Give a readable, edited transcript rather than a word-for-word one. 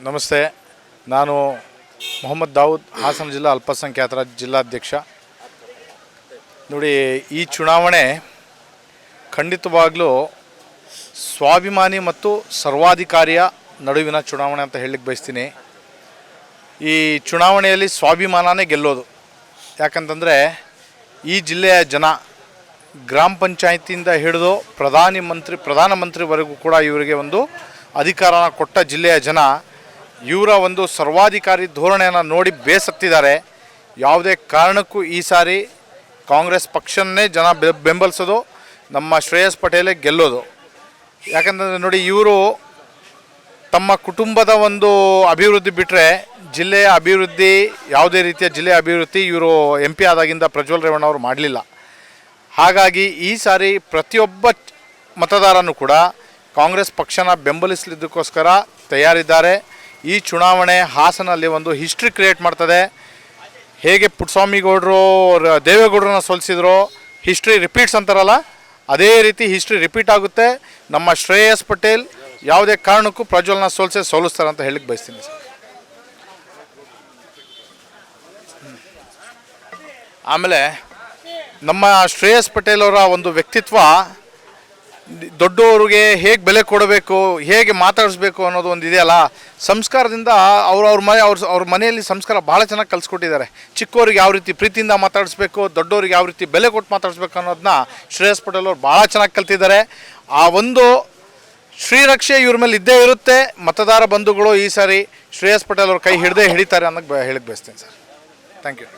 ನಮಸ್ತೆ. ನಾನು ಮೊಹಮ್ಮದ್ ದಾವೂದ್, ಹಾಸನ ಜಿಲ್ಲಾ ಅಲ್ಪಸಂಖ್ಯಾತರ ಜಿಲ್ಲಾಧ್ಯಕ್ಷ. ನೋಡಿ, ಈ ಚುನಾವಣೆ ಖಂಡಿತವಾಗಲೂ ಸ್ವಾಭಿಮಾನಿ ಮತ್ತು ಸರ್ವಾಧಿಕಾರಿಯ ನಡುವಿನ ಚುನಾವಣೆ ಅಂತ ಹೇಳಲಿಕ್ಕೆ ಬಯಸ್ತೀನಿ. ಈ ಚುನಾವಣೆಯಲ್ಲಿ ಸ್ವಾಭಿಮಾನನೇ ಗೆಲ್ಲೋದು. ಯಾಕಂತಂದರೆ ಈ ಜಿಲ್ಲೆಯ ಜನ ಗ್ರಾಮ ಪಂಚಾಯತಿಯಿಂದ ಹಿಡಿದು ಪ್ರಧಾನಮಂತ್ರಿವರೆಗೂ ಕೂಡ ಇವರಿಗೆ ಒಂದು ಅಧಿಕಾರನ ಕೊಟ್ಟ ಜಿಲ್ಲೆಯ ಜನ ಇವರ ಒಂದು ಸರ್ವಾಧಿಕಾರಿ ಧೋರಣೆಯನ್ನು ನೋಡಿ ಬೇಸತ್ತಿದ್ದಾರೆ. ಯಾವುದೇ ಕಾರಣಕ್ಕೂ ಈ ಸಾರಿ ಕಾಂಗ್ರೆಸ್ ಪಕ್ಷವನ್ನೇ ಜನ ಬೆಂಬಲಿಸೋದು, ನಮ್ಮ ಶ್ರೇಯಸ್ ಪಟೇಲೇ ಗೆಲ್ಲೋದು. ಯಾಕಂತಂದರೆ ನೋಡಿ, ಇವರು ತಮ್ಮ ಕುಟುಂಬದ ಒಂದು ಅಭಿವೃದ್ಧಿ ಬಿಟ್ಟರೆ ಜಿಲ್ಲೆಯ ಅಭಿವೃದ್ಧಿ, ಯಾವುದೇ ರೀತಿಯ ಜಿಲ್ಲೆಯ ಅಭಿವೃದ್ಧಿ ಇವರು MP ಆದಾಗಿಂದ ಪ್ರಜ್ವಲ್ ರೇವಣ್ಣ ಅವರು ಮಾಡಲಿಲ್ಲ. ಹಾಗಾಗಿ ಈ ಸಾರಿ ಪ್ರತಿಯೊಬ್ಬ ಮತದಾರನೂ ಕೂಡ ಕಾಂಗ್ರೆಸ್ ಪಕ್ಷನ ಬೆಂಬಲಿಸಲಿದ್ದಕ್ಕೋಸ್ಕರ ತಯಾರಿದ್ದಾರೆ. ಈ ಚುನಾವಣೆ ಹಾಸನಲ್ಲಿ ಒಂದು ಹಿಸ್ಟ್ರಿ ಕ್ರಿಯೇಟ್ ಮಾಡ್ತದೆ. ಹೇಗೆ ಪುಟ್ಟಸ್ವಾಮಿ ಗೌಡರು ದೇವೇಗೌಡರನ್ನ ಸೋಲಿಸಿದ್ರು, ಹಿಸ್ಟ್ರಿ ರಿಪೀಟ್ಸ್ ಅಂತಾರಲ್ಲ, ಅದೇ ರೀತಿ ಹಿಸ್ಟ್ರಿ ರಿಪೀಟ್ ಆಗುತ್ತೆ. ನಮ್ಮ ಶ್ರೇಯಸ್ ಪಟೇಲ್ ಯಾವುದೇ ಕಾರಣಕ್ಕೂ ಪ್ರಜ್ವಲ್ನ ಸೋಲಿಸ್ತಾರೆ ಅಂತ ಹೇಳಿಕ್ಕೆ ಬಯಸ್ತೀನಿ ಸರ್. ಆಮೇಲೆ ನಮ್ಮ ಶ್ರೇಯಸ್ ಪಟೇಲ್ ಅವರ ಒಂದು ವ್ಯಕ್ತಿತ್ವ, ದೊಡ್ಡವರಿಗೆ ಹೇಗೆ ಬೆಲೆ ಕೊಡಬೇಕು, ಹೇಗೆ ಮಾತಾಡಿಸ್ಬೇಕು ಅನ್ನೋದು ಒಂದು ಇದೆಯಲ್ಲ, ಸಂಸ್ಕಾರದಿಂದ ಅವ್ರ ಮನೆಯಲ್ಲಿ ಸಂಸ್ಕಾರ ಭಾಳ ಚೆನ್ನಾಗಿ ಕಲಿಸ್ಕೊಟ್ಟಿದ್ದಾರೆ. ಚಿಕ್ಕವರಿಗೆ ಯಾವ ರೀತಿ ಪ್ರೀತಿಯಿಂದ ಮಾತಾಡಿಸ್ಬೇಕು, ದೊಡ್ಡವರಿಗೆ ಯಾವ ರೀತಿ ಬೆಲೆ ಕೊಟ್ಟು ಮಾತಾಡಿಸ್ಬೇಕು ಅನ್ನೋದನ್ನ ಶ್ರೇಯಸ್ ಪಟೇಲ್ ಅವರು ಭಾಳ ಚೆನ್ನಾಗಿ ಕಲ್ತಿದ್ದಾರೆ. ಆ ಒಂದು ಶ್ರೀರಕ್ಷೆ ಇವ್ರ ಮೇಲೆ ಇದ್ದೇ ಇರುತ್ತೆ. ಮತದಾರ ಬಂಧುಗಳು ಈ ಸಾರಿ ಶ್ರೇಯಸ್ ಪಟೇಲ್ ಅವ್ರ ಕೈ ಹಿಡಿದೇ ಹಿಡಿತಾರೆ ಅನ್ನೋಕ್ಕೆ ಹೇಳಕ್ಕೆ ಬಯಸ್ತೀನಿ ಸರ್. Thank you.